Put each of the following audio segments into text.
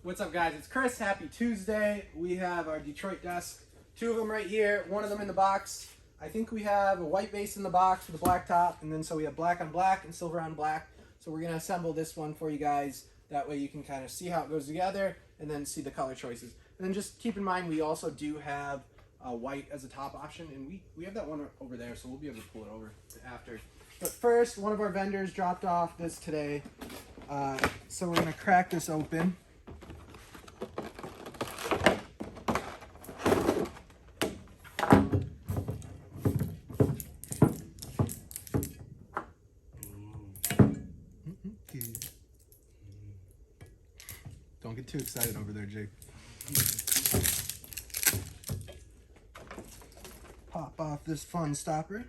What's up, guys? It's Chris. Happy Tuesday. We have our Detroit desk. Two of them right here. One of them in the box. I think we have a white base in the box with a black top, and then so we have black on black and silver on black. So we're going to assemble this one for you guys. That way you can kind of see how it goes together and then see the color choices. And then just keep in mind we also do have white as a top option, and we have that one over there, so we'll be able to pull it over after. But first, one of our vendors dropped off this today. So we're going to crack this open. Don't get too excited over there, Jake. Pop off this fun stopper.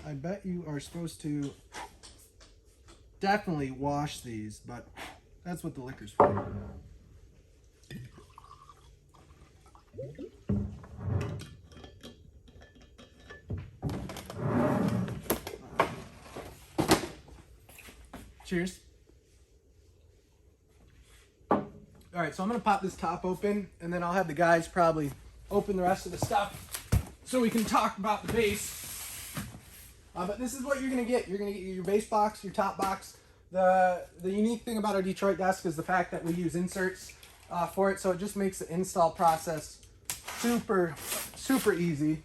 I bet you are supposed to definitely wash these, but that's what the liquor's for. Cheers. All right, so I'm gonna pop this top open, and then I'll have the guys probably open the rest of the stuff so we can talk about the base. But this is what you're gonna get. You're gonna get your base box, your top box. The unique thing about our Detroit desk is the fact that we use inserts for it, so it just makes the install process super easy.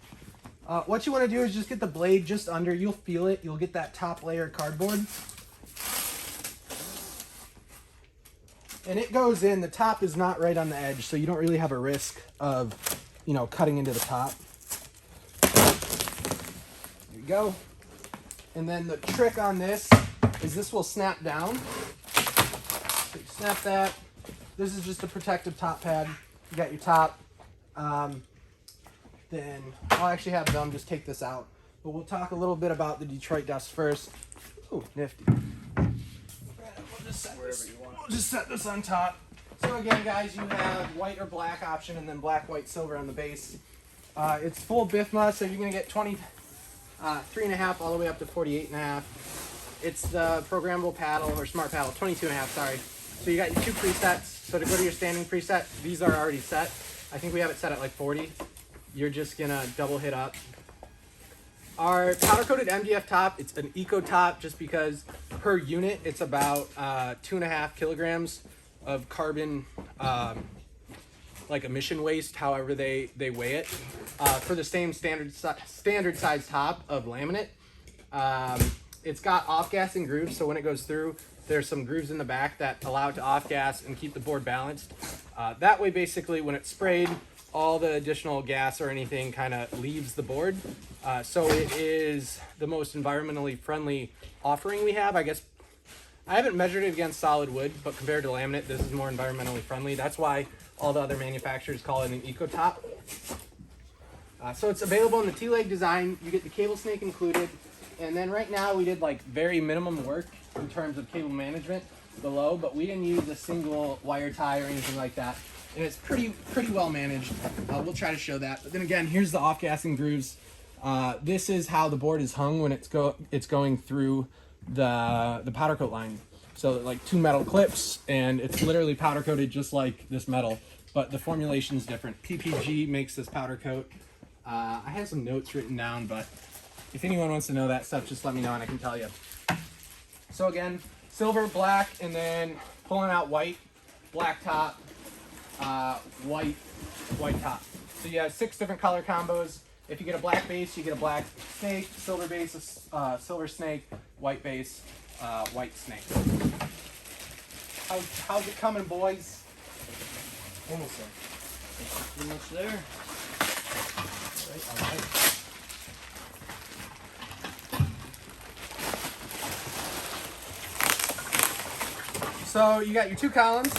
What you want to do is just get the blade just under. You'll feel it. You'll get that top layer cardboard. And it goes in, the top is not right on the edge, so you don't really have a risk of, you know, cutting into the top. There you go. And then the trick on this is this will snap down. So you snap that. This is just a protective top pad. You got your top. Then I'll actually have them just take this out. But we'll talk a little bit about the Detroit desk first. Ooh, nifty. We'll just set this on top. So again, guys, you have white or black option, and then black, white, silver on the base. It's full BIFMA, so you're gonna get 23.5 all the way up to 48.5. It's the programmable paddle or smart paddle, 22.5. Sorry. So you got your two presets. So to go to your standing preset, these are already set. I think we have it set at like 40. You're just gonna double hit up. Our powder coated MDF top, it's an eco top just because per unit it's about 2.5 kilograms of carbon like emission waste, however they weigh it, for the same standard size top of laminate. It's got off-gassing grooves, so when it goes through, there's some grooves in the back that allow it to off-gas and keep the board balanced. That way, basically, when it's sprayed, all the additional gas or anything kind of leaves the board. So it is the most environmentally friendly offering we have. I guess I haven't measured it against solid wood, but compared to laminate, this is more environmentally friendly. That's why all the other manufacturers call it an eco top. So it's available in the T-leg design. You get the cable snake included. And then right now we did like very minimum work in terms of cable management below, but we didn't use a single wire tie or anything like that. And it's pretty well managed. We'll try to show that. But then again, here's the off-gassing grooves. This is how the board is hung when it's going through the powder coat line. So like two metal clips, and it's literally powder coated just like this metal, but the formulation is different. PPG makes this powder coat. I have some notes written down, but if anyone wants to know that stuff, just let me know and I can tell you. So again, silver, black, and then pulling out white, black top, white top. So you have 6 different color combos. If you get a black base, you get a black snake, silver base, silver snake, white base, white snake. How's it coming, boys? Almost there. Pretty much there. All right. So you got your 2 columns.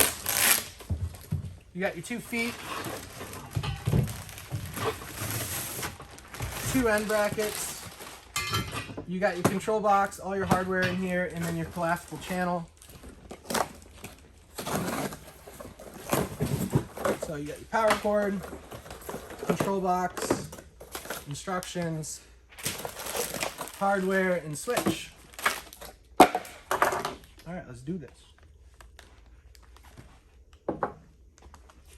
You got your 2 feet. 2 end brackets. You got your control box, all your hardware in here, and then your collapsible channel. So you got your power cord, control box, instructions, hardware, and switch. All right, let's do this.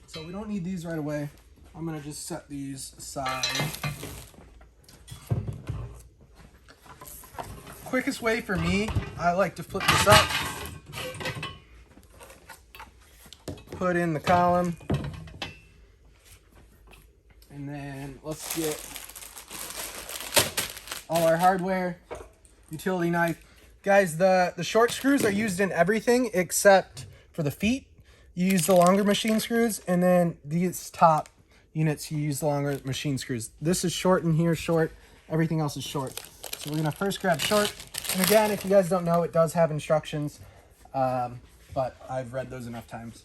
So we don't need these right away. I'm gonna just set these aside. Quickest way for me, I like to flip this up, put in the column, and then let's get all our hardware, utility knife. Guys, the short screws are used in everything except for the feet. You use the longer machine screws, and then these top units, you use the longer machine screws. This is short and here short. Everything else is short. So we're gonna first grab short. And again, if you guys don't know, it does have instructions, but I've read those enough times.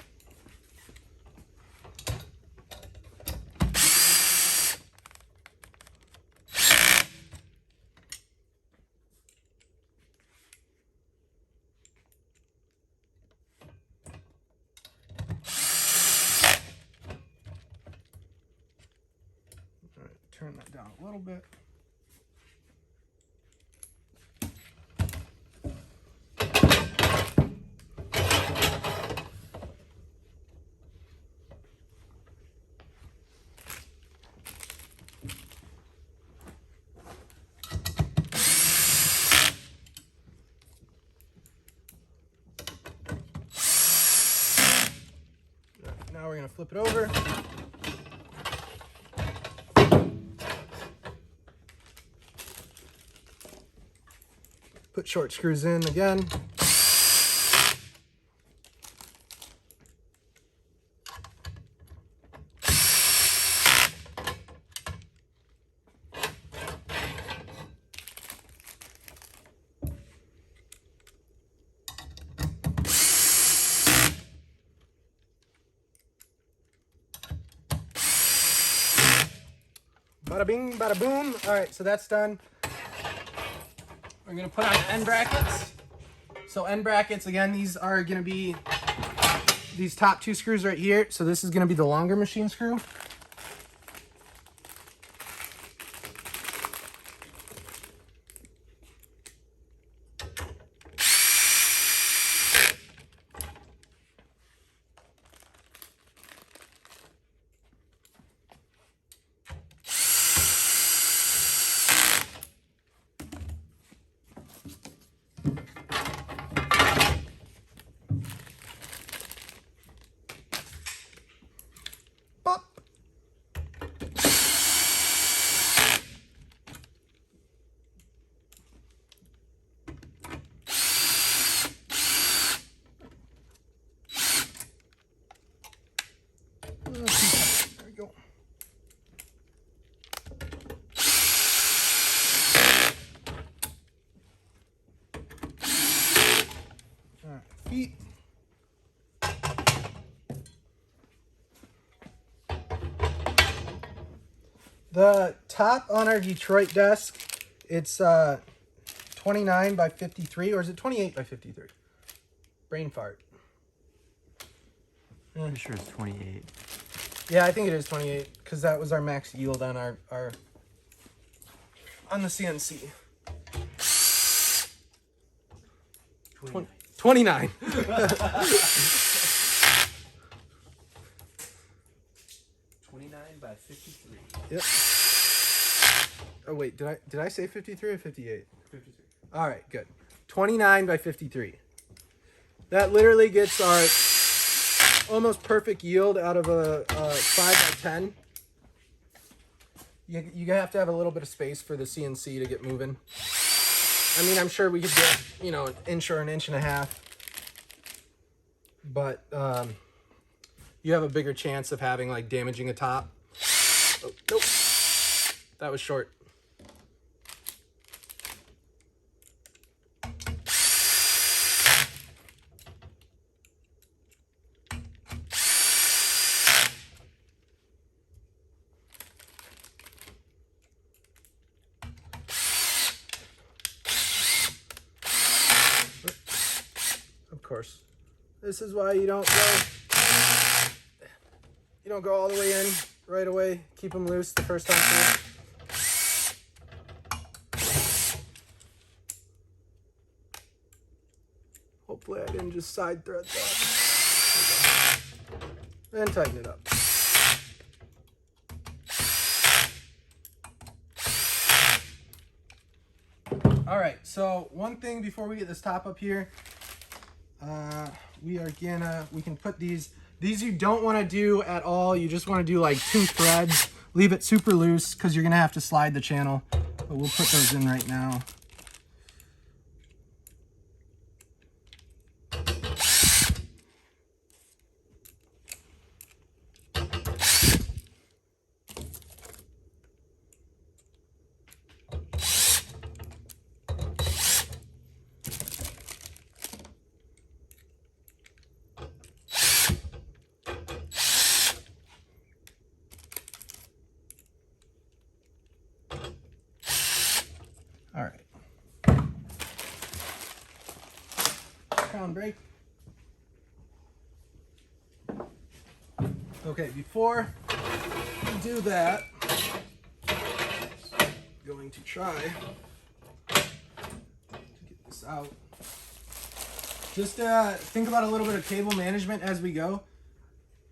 All right, turn that down a little bit. Now we're going to flip it over. Put short screws in again. Bada bing, bada boom. All right, so that's done. We're gonna put on the end brackets. So end brackets, again, these are gonna be these top two screws right here. So this is gonna be the longer machine screw. Pop. There we go. All right, feet. The top on our Detroit desk, it's 29 by 53, or is it 28 by 53? Brain fart. I'm sure it's 28. Yeah, I think it is 28 because that was our max yield on our on the CNC. 29. 29 by 53. Yep. Oh wait, did I say 53 or 58? 53. All right, good. 29 by 53. That literally gets our almost perfect yield out of a 5 by 10. You have to have a little bit of space for the CNC to get moving. I mean, I'm sure we could get, you know, an inch or an inch and a half. But you have a bigger chance of having, like, damaging a top. Oh, nope. That was short. Of course. This is why you don't go all the way in right away. Keep them loose the first time through. hopefully I didn't just side thread that. And tighten it up. All right, so one thing before we get this top up here, we can put these you don't want to do at all. You just want to do like 2 threads. Leave it super loose because you're gonna have to slide the channel, but we'll put those in right now. All right. Crown brake. Okay, before we do that, I'm going to try to get this out. Just think about a little bit of cable management as we go.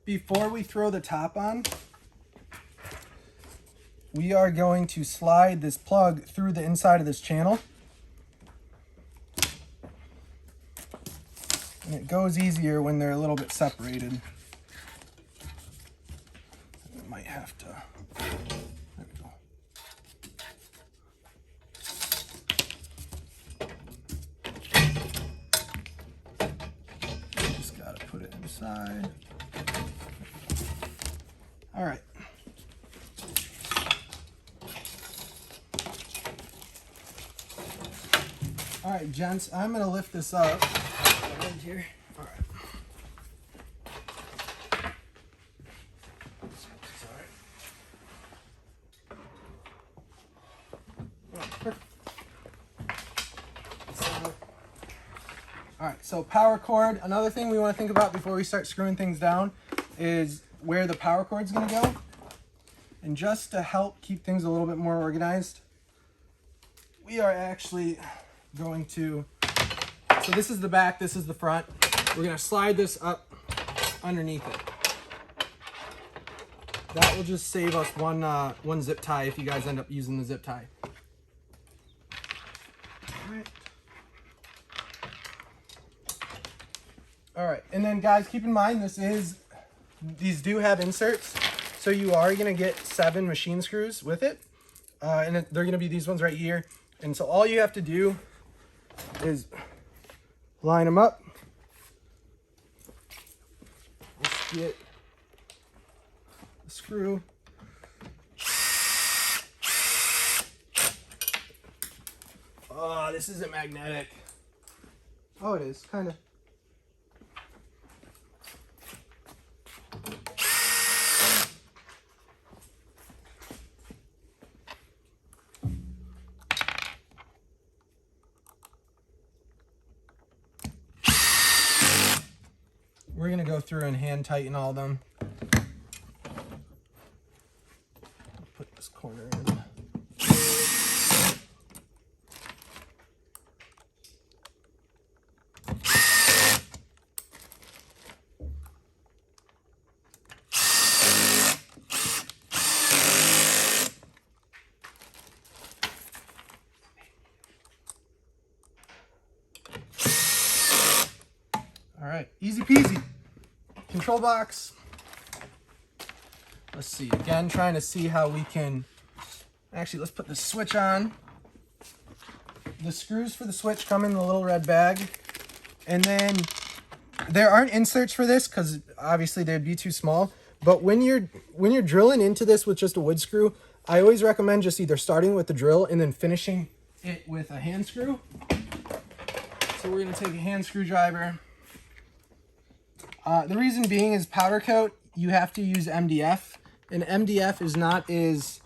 Before we throw the top on, we are going to slide this plug through the inside of this channel. And it goes easier when they're a little bit separated. I might have to, there we go. Just gotta put it inside. All right. All right, gents, I'm gonna lift this up. Here. All right. All right, so power cord. Another thing we want to think about before we start screwing things down is where the power cord's gonna go. And just to help keep things a little bit more organized, we are actually going to, so this is the back, this is the front. We're gonna slide this up underneath it. That will just save us one zip tie if you guys end up using the zip tie. All right, and then guys, keep in mind these do have inserts, so you are gonna get 7 machine screws with it, and they're gonna be these ones right here. And so all you have to do is line them up. Let's get the screw. Oh, this isn't magnetic. Oh, it is, kind of. We're gonna go through and hand tighten all of them. Put this corner in. All right, easy peasy. Control box. Let's see, again, trying to see how we can, actually, let's put the switch on. The screws for the switch come in the little red bag. And then there aren't inserts for this because obviously they'd be too small. But when you're drilling into this with just a wood screw, I always recommend just either starting with the drill and then finishing it with a hand screw. So we're gonna take a hand screwdriver. The reason being is powder coat, you have to use MDF, and MDF is not as,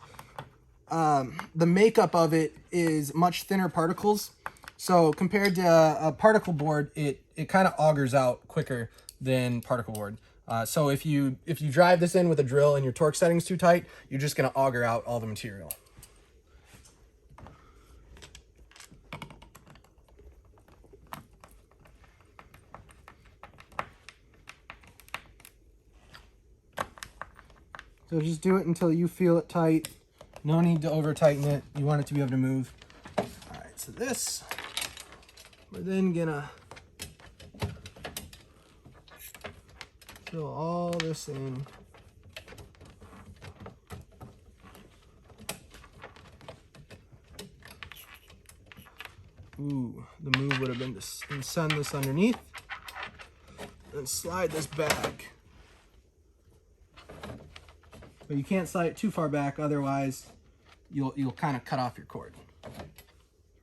the makeup of it is much thinner particles. So compared to a particle board, it kind of augers out quicker than particle board. So if you drive this in with a drill and your torque setting's too tight, you're just gonna auger out all the material. So just do it until you feel it tight. No need to over tighten it. You want it to be able to move. All right, so this, we're then gonna fill all this in. Ooh, the move would have been to send this underneath and slide this back. But you can't slide it too far back, otherwise you'll kind of cut off your cord.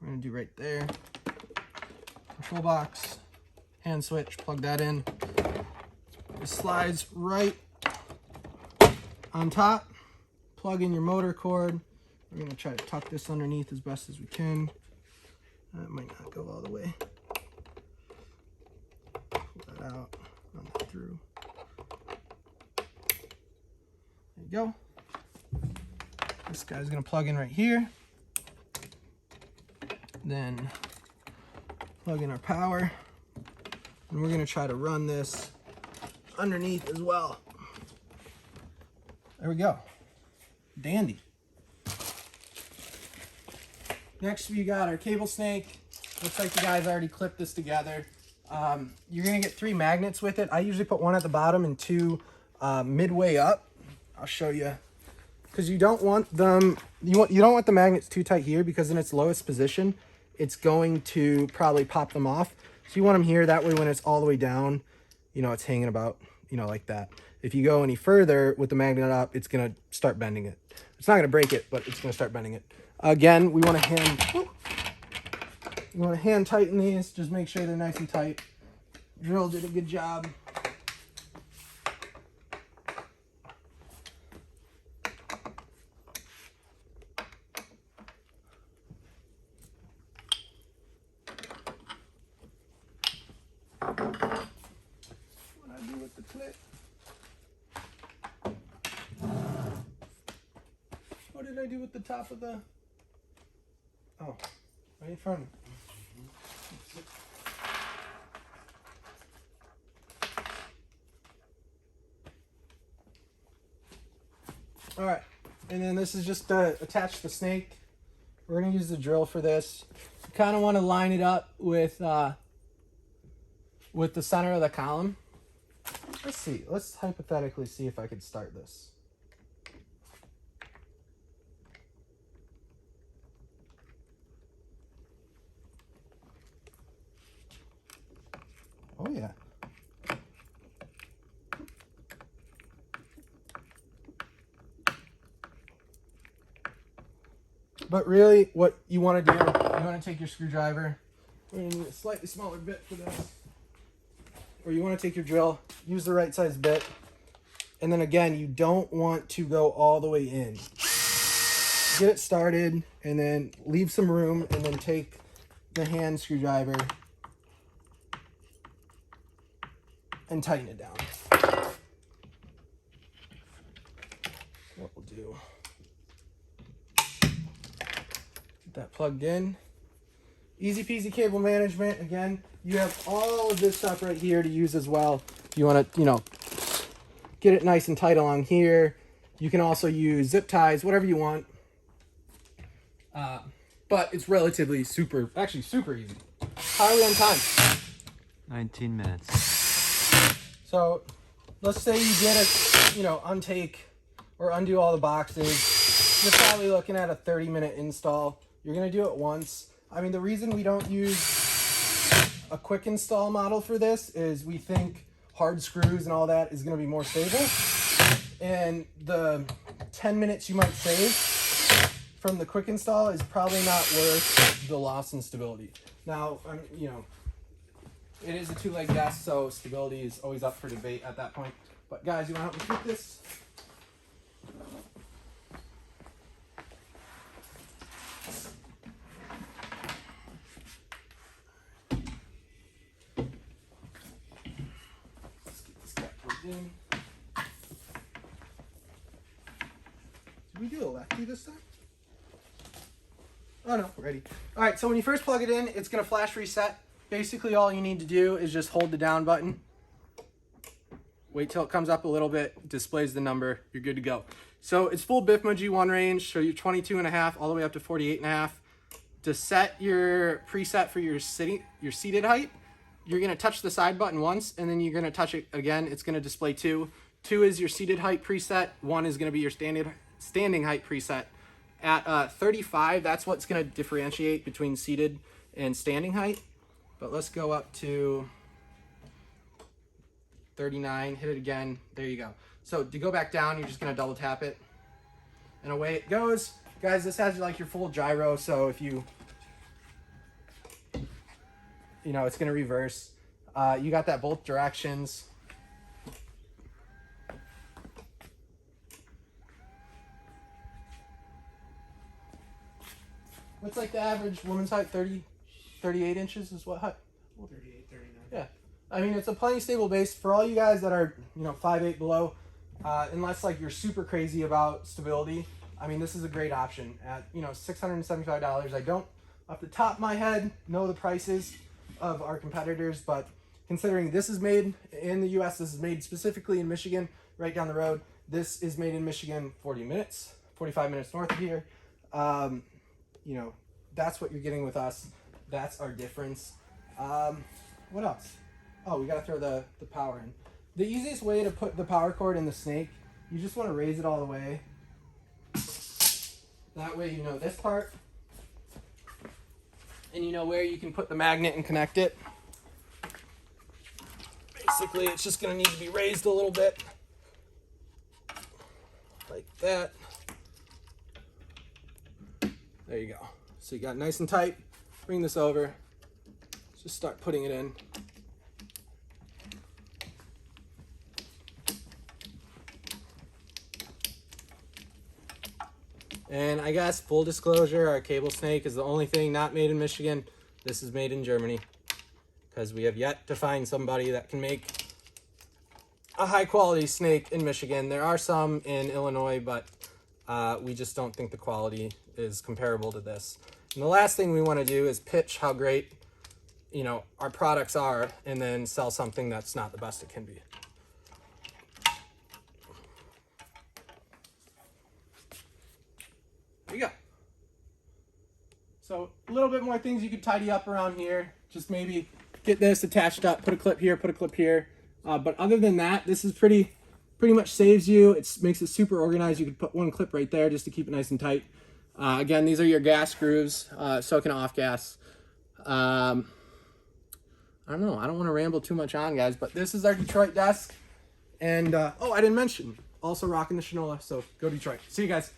We're gonna do right there. Control box, hand switch, plug that in. It slides right on top. Plug in your motor cord. We're gonna try to tuck this underneath as best as we can. That might not go all the way. Pull that out, run that through. There you go. This guy's gonna plug in right here. Then plug in our power. And we're gonna try to run this underneath as well. There we go. Dandy. Next we got our cable snake. Looks like the guys already clipped this together. You're gonna get 3 magnets with it. I usually put 1 at the bottom and 2 midway up. I'll show you, because you don't want them. You don't want the magnets too tight here, because in its lowest position, it's going to probably pop them off. So you want them here. That way, when it's all the way down, you know, it's hanging about, you know, like that. If you go any further with the magnet up, it's gonna start bending it. It's not gonna break it, but it's gonna start bending it. Again, we want to hand tighten these. Just make sure they're nice and tight. Drill did a good job. What I do with the clip? What did I do with the top of the? Oh, right in front of me. All right, and then this is just to attach the snake. We're gonna use the drill for this. You kind of want to line it up with the center of the column. Let's see. Let's hypothetically see if I could start this. Oh yeah. But really, what you want to do, you want to take your screwdriver. We're going to need a slightly smaller bit for this. Or you want to take your drill, use the right size bit. And then again, you don't want to go all the way in. Get it started, and then leave some room, and then take the hand screwdriver and tighten it down. What we'll do, get that plugged in. Easy peasy cable management. Again, you have all of this stuff right here to use as well. If you want to, you know, get it nice and tight along here. You can also use zip ties, whatever you want. But it's relatively super easy. How are we on time? 19 minutes. So let's say you get it, you know, untake or undo all the boxes. You're probably looking at a 30-minute install. You're going to do it once. I mean, the reason we don't use a quick install model for this is we think hard screws and all that is going to be more stable. And the 10 minutes you might save from the quick install is probably not worth the loss in stability. Now, you know, it is a 2-leg desk, so stability is always up for debate at that point. But guys, you want to help me fit this? Let's get this guy plugged in. Did we do a lefty this time? Oh no, we're ready. All right, so when you first plug it in, it's gonna flash reset. Basically all you need to do is just hold the down button. Wait till it comes up a little bit, displays the number, you're good to go. So it's full BIFMA G1 range, so you're 22.5 all the way up to 48.5. To set your preset for your seated height, you're gonna touch the side button once, and then you're gonna touch it again. It's gonna display 2. 2 is your seated height preset. 1 is gonna be your standing height preset. At 35, that's what's gonna differentiate between seated and standing height. But let's go up to 39, hit it again, there you go. So to go back down, you're just gonna double tap it, and away it goes. Guys, this has like your full gyro, so if you know, it's gonna reverse. You got that both directions. What's like the average woman's height? 38 inches is what height? 38, 39. Yeah. I mean, it's a plenty stable base for all you guys that are, 5'8" below. Unless like you're super crazy about stability, I mean, this is a great option at, $675. I don't, off the top of my head, know the prices of our competitors, but considering this is made in the US, this is made specifically in Michigan, right down the road. This is made in Michigan, 45 minutes north of here. That's what you're getting with us. That's our difference. What else? Oh, we gotta throw the power in. The easiest way to put the power cord in the snake, you just want to raise it all the way. That way you know this part. And you know where you can put the magnet and connect it. Basically, it's just gonna need to be raised a little bit. Like that. There you go. So you got it nice and tight. Bring this over. Just start putting it in. And I guess full disclosure, our cable snake is the only thing not made in Michigan. This is made in Germany, because we have yet to find somebody that can make a high quality snake in Michigan. There are some in Illinois, but we just don't think the quality is comparable to this. And the last thing we want to do is pitch how great, our products are, and then sell something that's not the best it can be. There you go. So a little bit more things you could tidy up around here. Just maybe get this attached up, put a clip here, put a clip here. But other than that, this is pretty much saves you. It makes it super organized. You could put one clip right there just to keep it nice and tight. Again, these are your gas grooves, soaking off gas. I don't know. I don't want to ramble too much on, guys, but this is our Detroit desk. And, oh, I didn't mention, also rocking the Shinola, so go Detroit. See you guys.